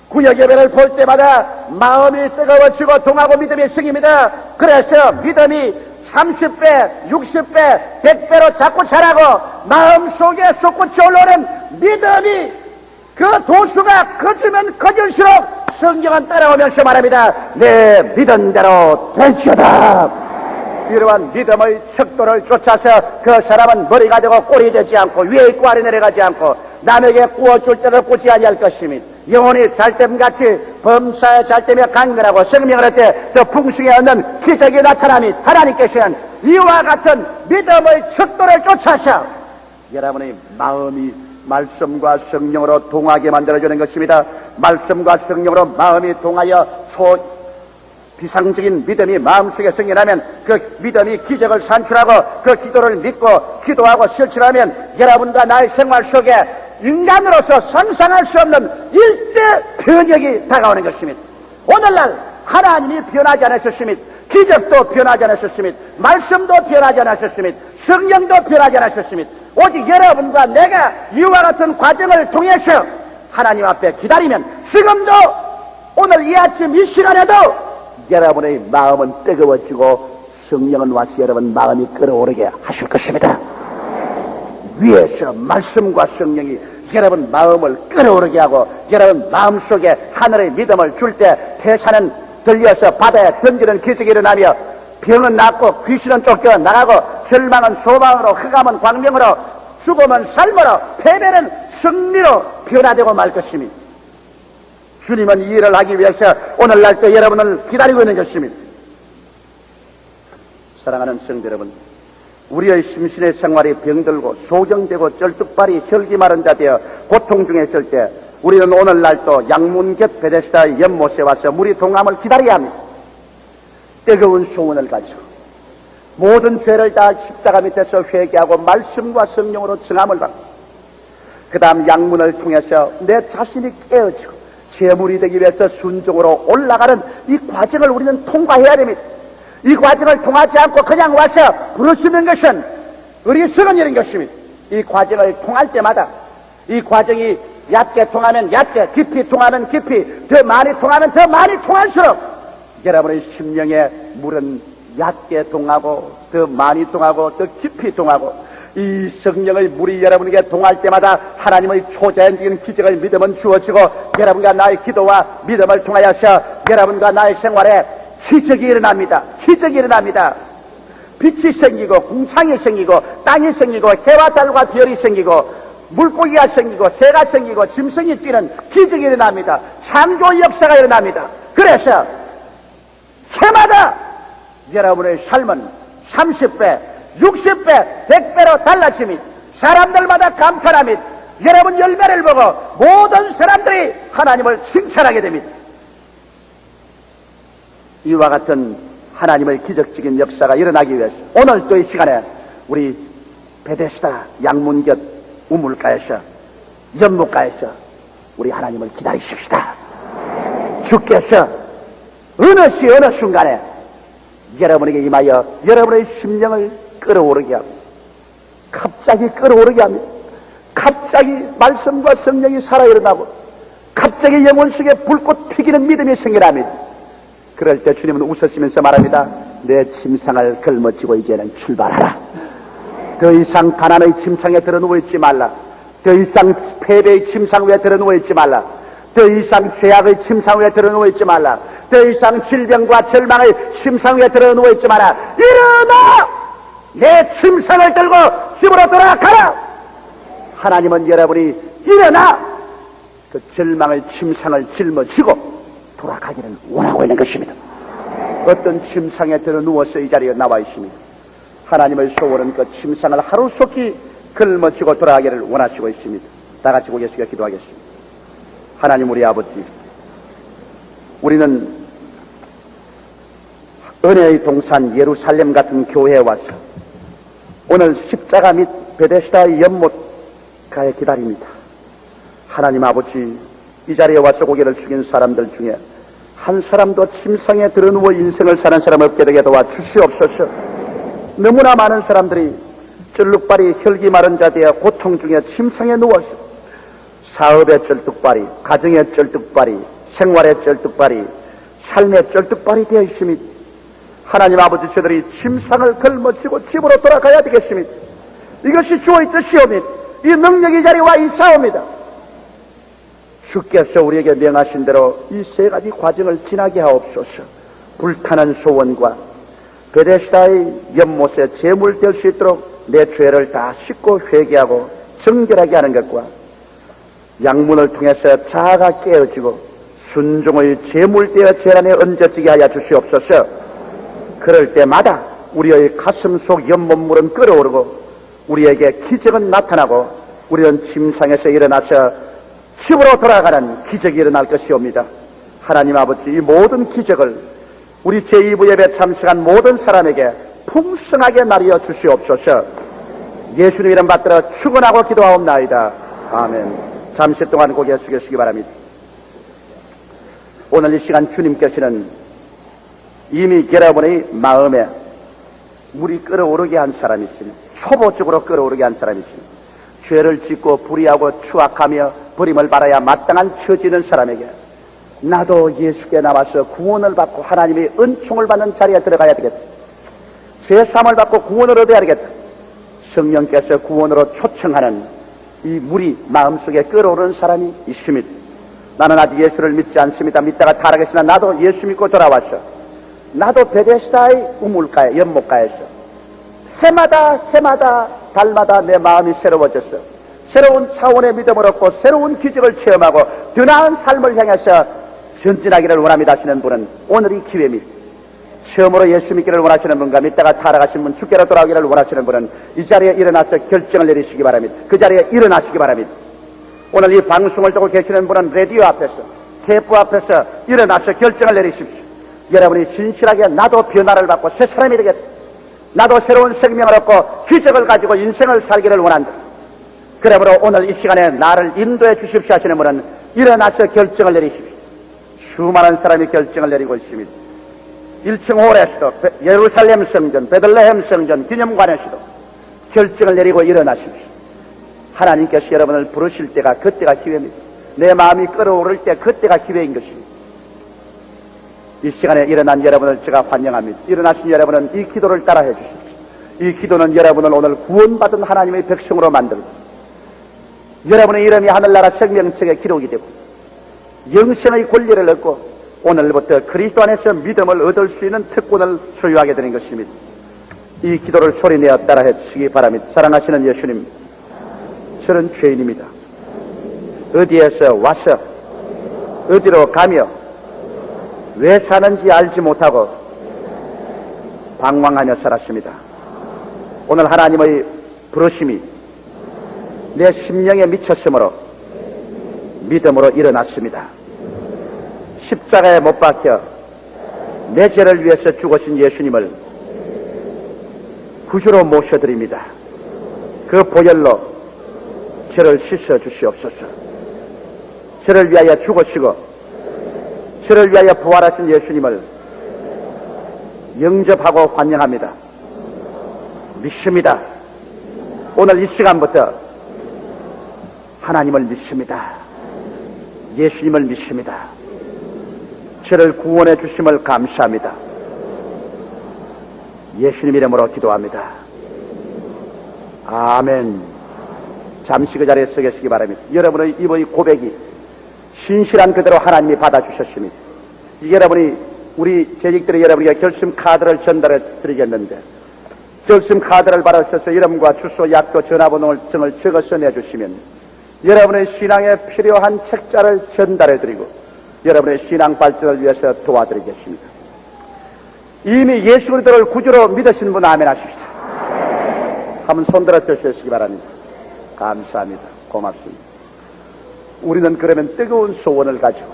구약 예배를 볼 때마다 마음이 뜨거워지고 동하고 믿음이 생깁니다. 그래서 믿음이 30배, 60배, 100배로 자꾸 자라고 마음속에 솟구치 올라오는 믿음이 그 도수가 커지면 커질수록 성경은 따라오면서 말합니다. 내 믿은 대로 될지어다. 이러한 믿음의 척도를 쫓아서 그 사람은 머리가 되고 꼴이 되지 않고 위에 있고 아래 내려가지 않고 남에게 구워줄 때를 꾸지 아니할 것입니다. 영혼이 잘됨같이 범사에 잘되며 강건하고 생명을 할 때 저 풍성에 얻는 기적이 나타나니 하나님께서는 이와 같은 믿음의 척도를 쫓아서 여러분의 마음이 말씀과 성령으로 동하게 만들어주는 것입니다. 말씀과 성령으로 마음이 동하여 비상적인 믿음이 마음속에 생겨나면 그 믿음이 기적을 산출하고 그 기도를 믿고 기도하고 실천하면 여러분과 나의 생활 속에 인간으로서 상상할 수 없는 일대 변혁이 다가오는 것입니다. 오늘날 하나님이 변하지 않으셨습니다. 기적도 변하지 않으셨습니다. 말씀도 변하지 않으셨습니다. 성령도 변하지 않으셨습니다. 오직 여러분과 내가 이와 같은 과정을 통해서 하나님 앞에 기다리면 지금도 오늘 이 아침 이 시간에도 여러분의 마음은 뜨거워지고 성령은 와서 여러분 마음이 끓어오르게 하실 것입니다. 위에서 말씀과 성령이 여러분 마음을 끓어오르게 하고 여러분 마음속에 하늘의 믿음을 줄 때 태산은 들려서 바다에 던지는 기적이 일어나며 병은 낫고 귀신은 쫓겨 나가고 절망은 소망으로 흑암은 광명으로 죽음은 삶으로 패배는 승리로 변화되고 말 것입니다. 주님은 이 일을 하기 위해서 오늘날도 여러분을 기다리고 있는 것입니다. 사랑하는 성도 여러분, 우리의 심신의 생활이 병들고 소경되고 쩔뚝발이 혈기 마른 자 되어 고통 중에 있을 때 우리는 오늘날 또 양문곁 베데스다의 연못에 와서 물이 동함을 기다려야 합니다. 뜨거운 소원을 가지고 모든 죄를 다 십자가 밑에서 회개하고 말씀과 성령으로 증함을 받고 그 다음 양문을 통해서 내 자신이 깨어지고 제물이 되기 위해서 순종으로 올라가는 이 과정을 우리는 통과해야 됩니다. 이 과정을 통하지 않고 그냥 와서 부르시는 것은 어리석은 일인 것입니다. 이 과정을 통할 때마다 이 과정이 얕게 통하면 얕게, 깊이 통하면 깊이, 더 많이 통하면 더 많이 통할수록 여러분의 심령의 물은 얕게 통하고 더 많이 통하고 더 깊이 통하고 이 성령의 물이 여러분에게 통할 때마다 하나님의 초자연적인 기적의 믿음은 주어지고 여러분과 나의 기도와 믿음을 통하여서 여러분과 나의 생활에 기적이 일어납니다. 기적이 일어납니다. 빛이 생기고 궁창이 생기고 땅이 생기고 해와 달과 별이 생기고 물고기가 생기고 새가 생기고 짐승이 뛰는 기적이 일어납니다. 창조 역사가 일어납니다. 그래서 해마다 여러분의 삶은 30배, 60배, 100배로 달라집니다. 사람들마다 감탄합니다. 여러분 열매를 보고 모든 사람들이 하나님을 칭찬하게 됩니다. 이와 같은 하나님의 기적적인 역사가 일어나기 위해서 오늘 또 이 시간에 우리 베데스다 양문곁 우물가에서 연못가에서 우리 하나님을 기다리십시다. 주께서 어느 시 어느 순간에 여러분에게 임하여 여러분의 심령을 끌어오르게 합니다. 갑자기 끌어오르게 합니다. 갑자기 말씀과 성령이 살아 일어나고 갑자기 영혼 속에 불꽃 튀기는 믿음이 생겨납니다. 그럴 때 주님은 웃으시면서 말합니다. 내 침상을 걸머쥐고 이제는 출발하라. 더 이상 가난의 침상에 들어 누워있지 말라. 더 이상 패배의 침상 위에 들어 누워있지 말라. 더 이상 죄악의 침상 위에 들어 누워있지 말라. 더 이상 질병과 절망의 침상 위에 들어 누워있지 마라. 일어나! 내 침상을 들고 집으로 돌아가라! 하나님은 여러분이 일어나! 그 절망의 침상을 짊어지고 돌아가기를 원하고 있는 것입니다. 어떤 침상에 들어 누워서 이 자리에 나와 있습니다. 하나님의 소원은 그 침상을 하루속히 걸머쥐고 돌아가기를 원하시고 있습니다. 다 같이 고개 숙여 기도하겠습니다. 하나님 우리 아버지, 우리는 은혜의 동산 예루살렘 같은 교회에 와서 오늘 십자가 및 베데스다의 연못가에 기다립니다. 하나님 아버지, 이 자리에 와서 고개를 숙인 사람들 중에 한 사람도 침상에 들어누워 인생을 사는 사람 없게 되게 도와주시옵소서. 너무나 많은 사람들이 쩔뚝발이 혈기 마른 자되어 고통 중에 침상에 누워서 사업의 쩔뚝발이, 가정의 쩔뚝발이, 생활의 쩔뚝발이, 삶의 쩔뚝발이 되어 있습니다. 하나님 아버지, 저들이 침상을 걸머쥐고 집으로 돌아가야 되겠습니다. 이것이 주의 뜻이옵니다. 이 능력이 자리에 와 있사옵니다. 주께서 우리에게 명하신 대로 이 세 가지 과정을 지나게 하옵소서. 불타는 소원과 베데스다의 연못에 제물될 수 있도록 내 죄를 다 씻고 회개하고 정결하게 하는 것과 양문을 통해서 자아가 깨어지고 순종의 제물되어 재단에 얹어지게 하여 주시옵소서. 그럴 때마다 우리의 가슴 속 연못물은 끓어오르고 우리에게 기적은 나타나고 우리는 침상에서 일어나서 집으로 돌아가는 기적이 일어날 것이옵니다. 하나님 아버지, 이 모든 기적을 우리 제2부 예배 참석한 모든 사람에게 풍성하게 나리어 주시옵소서. 예수님 이름 받들어 축원하고 기도하옵나이다. 아멘. 잠시 동안 고개 숙이시기 바랍니다. 오늘 이 시간 주님께서는 이미 여러분의 마음에 물이 끓어오르게 한 사람이 있습니다. 초보적으로 끓어오르게 한 사람이 있습니다. 죄를 짓고 불의하고 추악하며 버림을 받아야 마땅한 처지는 사람에게 나도 예수께 나와서 구원을 받고 하나님의 은총을 받는 자리에 들어가야 되겠다. 죄사함을 받고 구원을 얻어야 되겠다. 성령께서 구원으로 초청하는 이 물이 마음속에 끓어오르는 사람이 있습니다. 나는 아직 예수를 믿지 않습니다. 믿다가 타락했으나 나도 예수 믿고 돌아왔어. 나도 베데스다의 우물가에 연못가에서 해마다 달마다 내 마음이 새로워졌어. 새로운 차원의 믿음을 얻고 새로운 기적을 체험하고 더 나은 삶을 향해서 전진하기를 원합니다 하시는 분은 오늘이 기회입니다. 처음으로 예수 믿기를 원하시는 분과 믿다가 타락하신 분, 주께로 돌아오기를 원하시는 분은 이 자리에 일어나서 결정을 내리시기 바랍니다. 그 자리에 일어나시기 바랍니다. 오늘 이 방송을 듣고 계시는 분은 라디오 앞에서, 테이프 앞에서 일어나서 결정을 내리십시오. 여러분이 진실하게 나도 변화를 받고 새 사람이 되겠다, 나도 새로운 생명을 얻고 기적을 가지고 인생을 살기를 원한다, 그러므로 오늘 이 시간에 나를 인도해 주십시오 하시는 분은 일어나서 결정을 내리십시오. 수많은 사람이 결정을 내리고 있습니다. 1층 홀에서도, 예루살렘 성전, 베들레헴 성전, 기념관에서도 결정을 내리고 일어나십시오. 하나님께서 여러분을 부르실 때가 그때가 기회입니다. 내 마음이 끓어오를 때 그때가 기회인 것입니다. 이 시간에 일어난 여러분을 제가 환영합니다. 일어나신 여러분은 이 기도를 따라해 주십시오. 이 기도는 여러분을 오늘 구원받은 하나님의 백성으로 만들고 여러분의 이름이 하늘나라 생명책에 기록이 되고 영생의 권리를 얻고 오늘부터 그리스도 안에서 믿음을 얻을 수 있는 특권을 소유하게 되는 것입니다. 이 기도를 소리내어 따라해 주시기 바랍니다. 사랑하시는 예수님, 저는 죄인입니다. 어디에서 와서 어디로 가며 왜 사는지 알지 못하고 방황하며 살았습니다. 오늘 하나님의 부르심이 내 심령에 미쳤으므로 믿음으로 일어났습니다. 십자가에 못 박혀 내 죄를 위해서 죽으신 예수님을 구주로 모셔드립니다. 그 보혈로 저를 씻어 주시옵소서. 저를 위하여 죽으시고 저를 위하여 부활하신 예수님을 영접하고 환영합니다. 믿습니다. 오늘 이 시간부터 하나님을 믿습니다. 예수님을 믿습니다. 저를 구원해 주심을 감사합니다. 예수님 이름으로 기도합니다. 아멘. 잠시 그 자리에 서 계시기 바랍니다. 여러분의 이번 고백이 신실한 그대로 하나님이 받아주셨습니다. 여러분이 우리 재직들이 여러분에게 결심 카드를 전달해 드리겠는데 결심 카드를 받으셔서 이름과 주소, 약도, 전화번호를 적어서 내주시면 여러분의 신앙에 필요한 책자를 전달해 드리고 여러분의 신앙 발전을 위해서 도와드리겠습니다. 이미 예수 그리스도를 구주로 믿으신 분 아멘 하십시다. 한번 손들어 주시기 바랍니다. 감사합니다. 고맙습니다. 우리는 그러면 뜨거운 소원을 가지고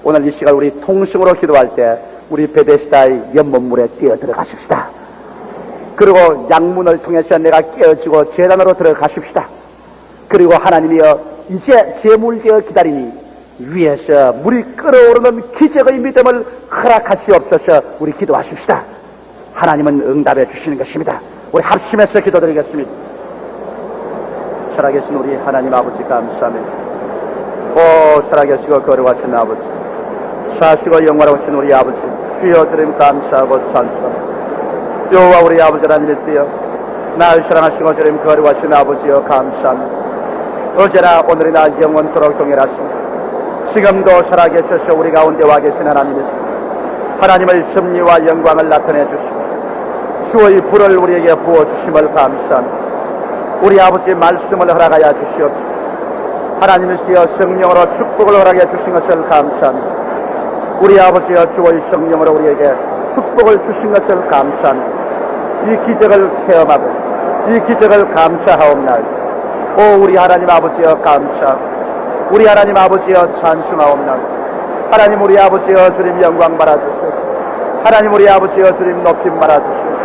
오늘 이 시간 우리 통성으로 기도할 때 우리 베데스다의 연못물에 뛰어 들어가십시다. 그리고 양문을 통해서 내가 깨어지고 제단으로 들어가십시다. 그리고 하나님이여 이제 제물되어 기다리니 위에서 물이 끓어오르는 기적의 믿음을 허락하시옵소서. 우리 기도하십시다. 하나님은 응답해 주시는 것입니다. 우리 합심해서 기도드리겠습니다. 살아계신 우리 하나님 아버지 감사합니다. 오 살아계시고 거룩하신 아버지, 사시고 영광하신 우리 아버지, 주여 드림 감사하고 찬송합니다. 여호와 우리 아버지 하나님 주여, 나를 사랑하시고 드림 거룩하신 아버지여 감사합니다. 어제나 오늘이나 영원토록 동일하십니다. 지금도 살아계셔서 우리 가운데 와 계신 하나님이십니다. 하나님의 섭리와 영광을 나타내 주시고 주의 불을 우리에게 부어주심을 감사합니다. 우리 아버지의 말씀을 허락하여 주시옵소서. 하나님이시여 성령으로 축복을 허락해 주신 것을 감사합니다. 우리 아버지여 주의 성령으로 우리에게 축복을 주신 것을 감사합니다. 이 기적을 체험하고 이 기적을 감사하옵나이다. 오 우리 하나님 아버지여 감사합니다. 우리 하나님 아버지여 찬송하옵나이다. 하나님 우리 아버지여 주님 영광 받아주시옵소서. 하나님 우리 아버지여 주님 높임 받아주시옵소서.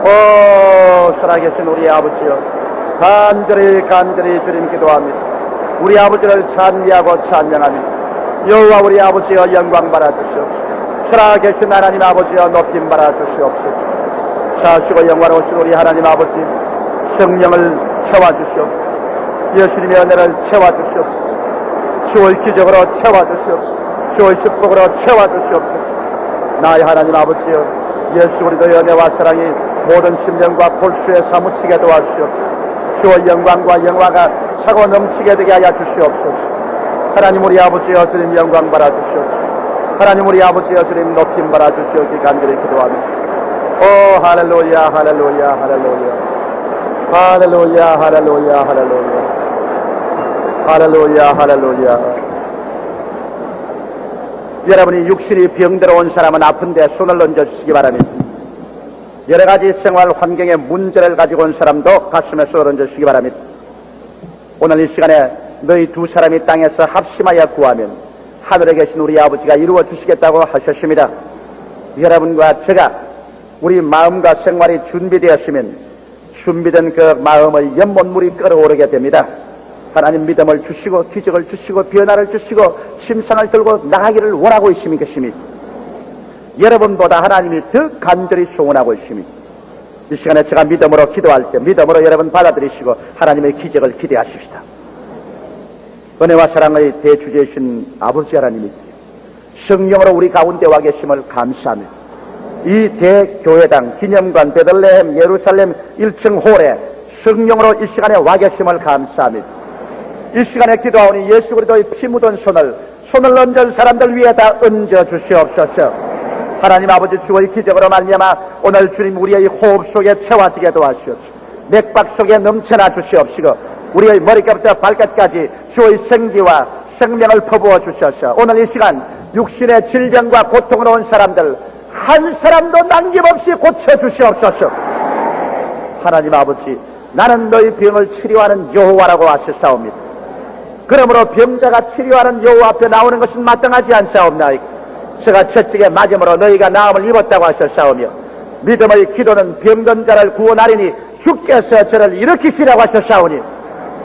오 살아계신 우리 아버지여 간절히 주님 기도합니다. 우리 아버지를 찬미하고 찬양합니다. 여호와 우리 아버지여 영광 받아주시옵소서. 살아계신 하나님 아버지여 높임 받아주시옵소서. 자시고 영광로우신 우리 하나님 아버지 성령을 채워주시옵소서. 예수님의 은혜를 채워주시옵소서. 주의 기적으로 채워주시옵소서. 주의 축복으로 채워주시옵소서. 나의 하나님 아버지여 예수 그리스도의 은혜와 사랑이 모든 심령과 골수에 사무치게 도와주시옵소서. 주의 영광과 영화가 차고 넘치게 되게 하여 주시옵소서. 하나님 우리 아버지여 주님 영광 받아주시옵소서. 하나님 우리 아버지여 주님 높임 받아주시옵기 간절히 기도합니다. 오 할렐루야 할렐루야 할렐루야 할렐루야 할렐루야 할렐루야 할렐루야 할렐루야 여러분이 육신이 병들어 온 사람은 아픈데 손을 얹어주시기 바랍니다. 여러 가지 생활 환경에 문제를 가지고 온 사람도 가슴에 손을 얹어주시기 바랍니다. 오늘 이 시간에 너희 두 사람이 땅에서 합심하여 구하면 하늘에 계신 우리 아버지가 이루어 주시겠다고 하셨습니다. 여러분과 제가 우리 마음과 생활이 준비되었으면 준비된 그 마음의 연못물이 끓어오르게 됩니다. 하나님 믿음을 주시고 기적을 주시고 변화를 주시고 심상을 들고 나가기를 원하고 있음이 것입니다. 여러분보다 하나님이 더 간절히 소원하고 있습니다. 이 시간에 제가 믿음으로 기도할 때 믿음으로 여러분 받아들이시고 하나님의 기적을 기대하십시다. 은혜와 사랑의 대주제이신 아버지 하나님이 성령으로 우리 가운데 와 계심을 감사합니다. 이 대교회당 기념관 베들레헴 예루살렘 1층 홀에 성령으로 이 시간에 와 계심을 감사합니다. 이 시간에 기도하오니 예수 그리스도의 피 묻은 손을 얹은 사람들 위에다 얹어 주시옵소서. 하나님 아버지 주의 기적으로 말미암아 오늘 주님 우리의 호흡 속에 채워지게 도와주시옵소서. 맥박 속에 넘쳐나 주시옵시고 우리의 머리끝부터 발끝까지 주의 생기와 생명을 퍼부어 주셔서 오늘 이 시간 육신의 질병과 고통으로 온 사람들 한 사람도 남김없이 고쳐주시옵소서. 하나님 아버지, 나는 너희 병을 치료하는 여호와라고 하셨사옵니다. 그러므로 병자가 치료하는 여호와 앞에 나오는 것은 마땅하지 않사옵나이까. 제가 채찍에 맞음으로 너희가 나음을 입었다고 하셨사오며 믿음의 기도는 병든 자를 구원하리니 주께서 저를 일으키시라고 하셨사오니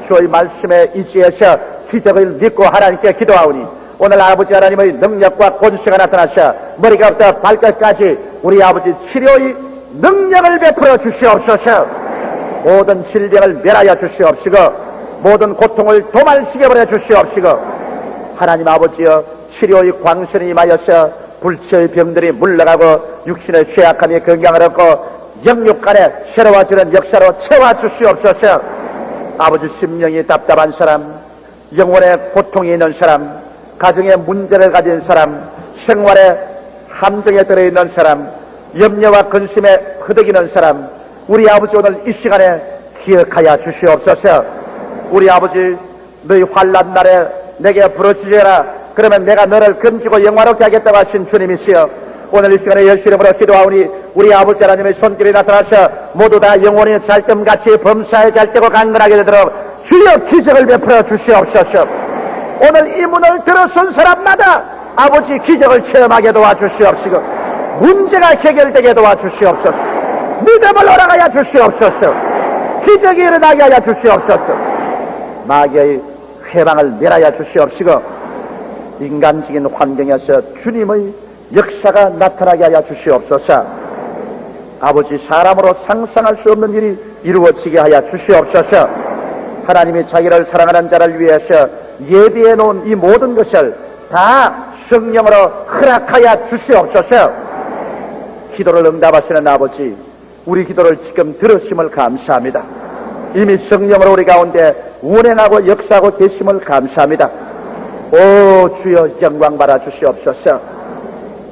주의 말씀에 의지해서 기적을 믿고 하나님께 기도하오니 오늘 아버지 하나님의 능력과 권세가 나타나셔 머리가부터 발끝까지 우리 아버지 치료의 능력을 베풀어 주시옵소서. 모든 질병을 멸하여 주시옵시고 모든 고통을 도말시켜버려 주시옵시고 하나님 아버지여 치료의 광선이 임하여서 불치의 병들이 물러가고 육신의 쇠약함이 건강을 얻고 영육간에 새로워지는 역사로 채워주시옵소서. 아버지 심령이 답답한 사람, 영혼에 고통이 있는 사람, 가정에 문제를 가진 사람, 생활에 함정에 들어있는 사람, 염려와 근심에 흐득이는 사람, 우리 아버지 오늘 이 시간에 기억하여 주시옵소서. 우리 아버지 너희 환난 날에 내게 부르짖어라. 그러면 내가 너를 금지고 영화롭게 하겠다고 하신 주님이시여 오늘 이 시간에 열심으로 기도하오니 우리 아버지 하나님의 손길이 나타나서 모두 다 영혼이 잘끔같이 범사에 잘되고 강건하게 되도록 주여 기적을 베풀어 주시옵소서. 오늘 이 문을 들어선 사람마다 아버지 기적을 체험하게 도와주시옵시고 문제가 해결되게 도와주시옵소서. 믿음을 허락하여 주시옵소서. 기적이 일어나게 하여 주시옵소서. 마귀의 회방을 멸하여 주시옵시고 인간적인 환경에서 주님의 역사가 나타나게 하여 주시옵소서. 아버지 사람으로 상상할 수 없는 일이 이루어지게 하여 주시옵소서. 하나님이 자기를 사랑하는 자를 위해서 예비해 놓은 이 모든 것을 다 성령으로 허락하여 주시옵소서. 기도를 응답하시는 아버지, 우리 기도를 지금 들으심을 감사합니다. 이미 성령으로 우리 가운데 운행하고 역사하고 계심을 감사합니다. 오 주여 영광 받아 주시옵소서.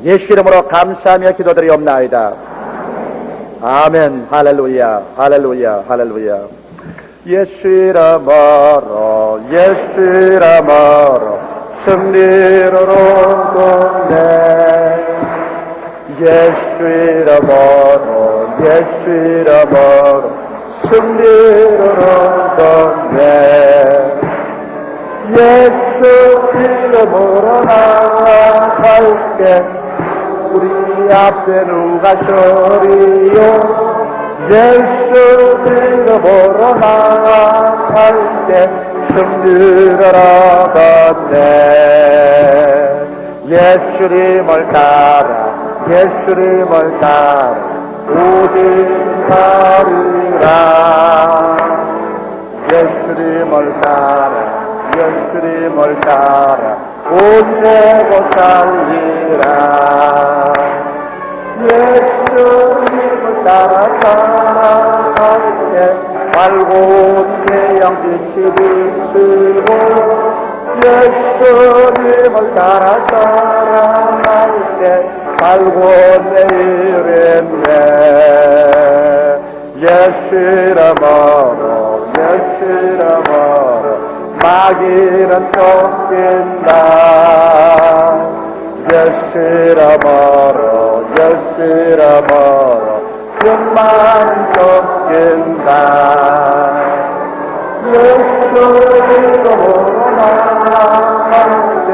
예수 이름으로 감사하며 기도드리옵나이다. 아멘. 할렐루야 할렐루야 할렐루야. 예수 이름으로 예수 이름으로 승리로 돕네. 예수 이름으로 예수 이름으로 승리로 돕네. 예수 이름으로 나아갈게. 우리 앞에 누가 서리요. 예수 이름으로 나아갈게. 승리를 얻었네. 예수님을 따라 예수님을 따라 오직 가리라. 예수님을 따라 예수님을 따라 오늘고 살리라. 예수님을 따라 살아갈게. 말고 태양빛이 비추고 예수님을 따라 살아갈게. 말고 내일했네. 예수 이름으로 예수 이름으로 마귀는 쫓긴다. 예수라 멀어 예수라 멀어 병만 쫓긴다 예수로 나한테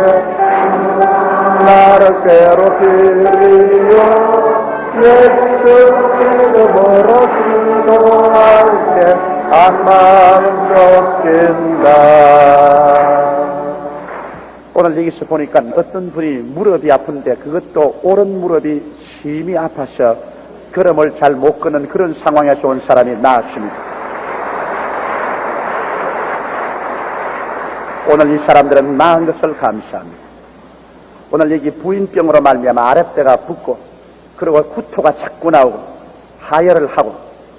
나를 괴롭히리요 예수로 기도할 때 악마는 쫓긴다. 오늘 여기서 보니까 어떤 분이 무릎이 아픈데 그것도 오른 무릎이 심히 아파서 걸음을 잘 못 걷는 그런 상황에서 온 사람이 나왔습니다. 오늘 이 사람들은 나은 것을 감사합니다. 오늘 여기 부인병으로 말미암아 아랫배가 붓고 그리고 구토가 자꾸 나오고 하혈을 하고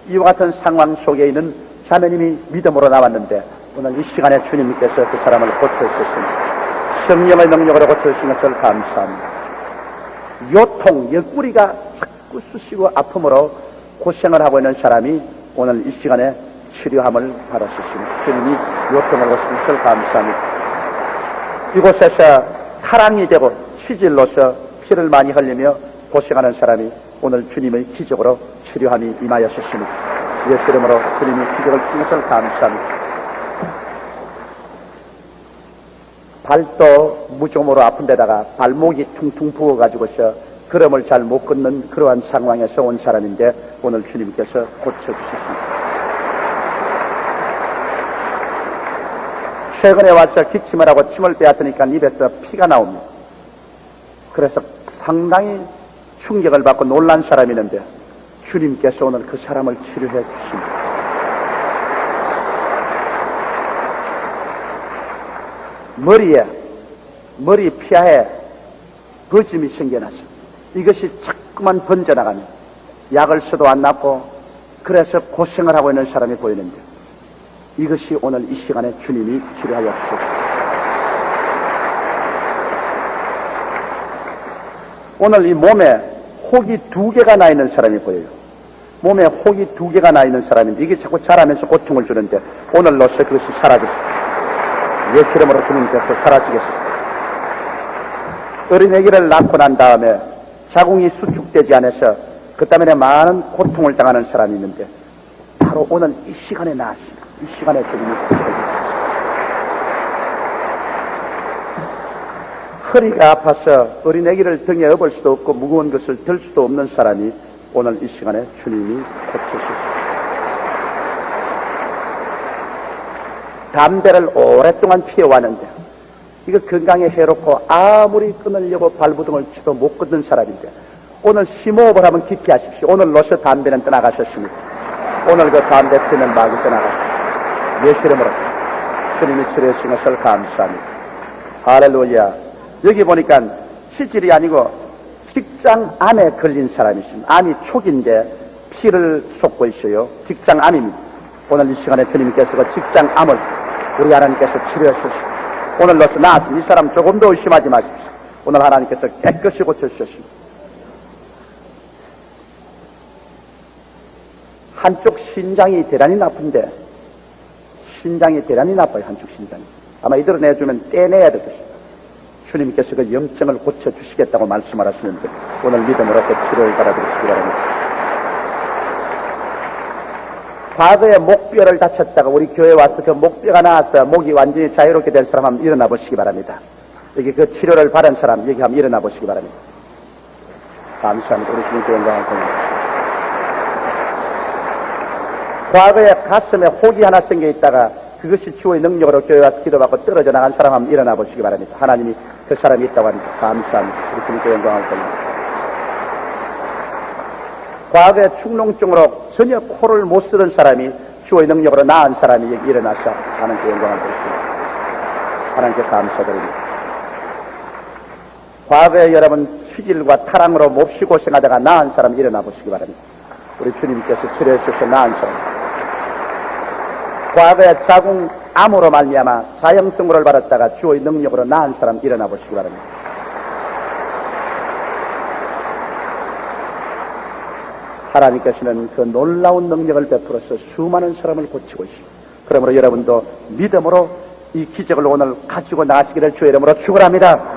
이와 같은 상황 속에 있는 자매님이 믿음으로 나왔는데 오늘 이 시간에 주님께서 그 사람을 고쳐주셨습니다. 성령의 능력으로 고쳐주신 것을 감사합니다. 요통, 옆구리가 자꾸 쑤시고 아픔으로 고생을 하고 있는 사람이 오늘 이 시간에 치료함을 받았습니다. 주님이 요통을 고치신 것을 감사합니다. 이곳에서 타랑이 되고 치질로서 피를 많이 흘리며 고생하는 사람이 오늘 주님의 기적으로 치료함이 임하였습니다. 예수 이름으로 주님이 기적을 주신 것을 감사합니다. 발도 무좀으로 아픈 데다가 발목이 퉁퉁 부어가지고서 걸음을 잘 못 걷는 그러한 상황에서 온 사람인데 오늘 주님께서 고쳐주셨습니다. 최근에 와서 기침을 하고 침을 빼앗으니까 입에서 피가 나옵니다. 그래서 상당히 충격을 받고 놀란 사람이 있는데 주님께서 오늘 그 사람을 치료해 주십니다. 머리 피하에 거짐이 생겨나서 이것이 자꾸만 번져나가면 약을 써도 안 낫고 그래서 고생을 하고 있는 사람이 보이는데 이것이 오늘 이 시간에 주님이 치료하여 주셨습니다. 오늘 이 몸에 혹이 2개가 나 있는 사람이 보여요. 몸에 혹이 2개가 나 있는 사람인데 이게 자꾸 자라면서 고통을 주는데 오늘로서 그것이 사라졌습니다. 예수 이름으로 주님께서 사라지겠습니다. 어린애기를 낳고 난 다음에 자궁이 수축되지 않아서 그 때문에 많은 고통을 당하는 사람이 있는데 바로 오늘 이 시간에 나았습니다. 이 시간에 주님이 허리가 아파서 어린애기를 등에 업을 수도 없고 무거운 것을 들 수도 없는 사람이 오늘 이 시간에 주님이 고쳐주셨습니다. 담배를 오랫동안 피워왔는데 이거 건강에 해롭고 아무리 끊으려고 발부둥을 쳐도 못 끊는 사람인데 오늘 심호흡을 하면 깊이 하십시오. 오늘로서 담배는 떠나가셨습니다. 오늘 그 담배 피는 마귀 떠나가셨습니다. 예수 이름으로 주님이 치료해 주신 것을 감사합니다. 할렐루야. 여기 보니까 치질이 아니고 직장암에 걸린 사람이 있습니다. 암이 촉인데 피를 쏟고 있어요. 직장암입니다. 오늘 이 시간에 주님께서 그 직장암을 우리 하나님께서 치료해 주셨습니다. 오늘로서 나았습니다. 이 사람 조금 더 의심하지 마십시오. 오늘 하나님께서 깨끗이 고쳐주셨습니다. 한쪽 신장이 대단히 나쁜데 신장이 대단히 나빠요. 한쪽 신장이. 아마 이대로 내주면 떼내야 될 것입니다. 주님께서 그 염증을 고쳐주시겠다고 말씀을 하시는데 오늘 믿음으로 그 치료를 받아들이시기 바랍니다. 과거에 목뼈를 다쳤다가 우리 교회에 와서 그 목뼈가 나와서 목이 완전히 자유롭게 된 사람 한번 일어나 보시기 바랍니다. 여기 그 치료를 받은 사람 여기 한번 일어나 보시기 바랍니다. 감사합니다. 우리 주님께 영광을 돌립니다. 과거에 가슴에 혹이 하나 생겨 있다가 그것이 주의 능력으로 교회 와서 기도받고 떨어져 나간 사람 한번 일어나 보시기 바랍니다. 하나님이 그 사람이 있다고 합니다. 감사합니다. 우리 주님께 영광을 돌립니다. 과거에 축농증으로 전혀 코를 못 쓰던 사람이 주의 능력으로 나은 사람이 여기 일어나서 하나님께 영광을 드립니다. 하나님께 감사드립니다. 과거에 여러분 치질과 타랑으로 몹시 고생하다가 나은 사람 일어나 보시기 바랍니다. 우리 주님께서 치료해 주셔서 나은 사람. 과거에 자궁암으로 말미암아 사형선고를 받았다가 주의 능력으로 나은 사람 일어나 보시기 바랍니다. 하나님께서는 그 놀라운 능력을 베풀어서 수많은 사람을 고치고 있습니다. 그러므로 여러분도 믿음으로 이 기적을 오늘 가지고 나가시기를 주의 이름으로 축원합니다.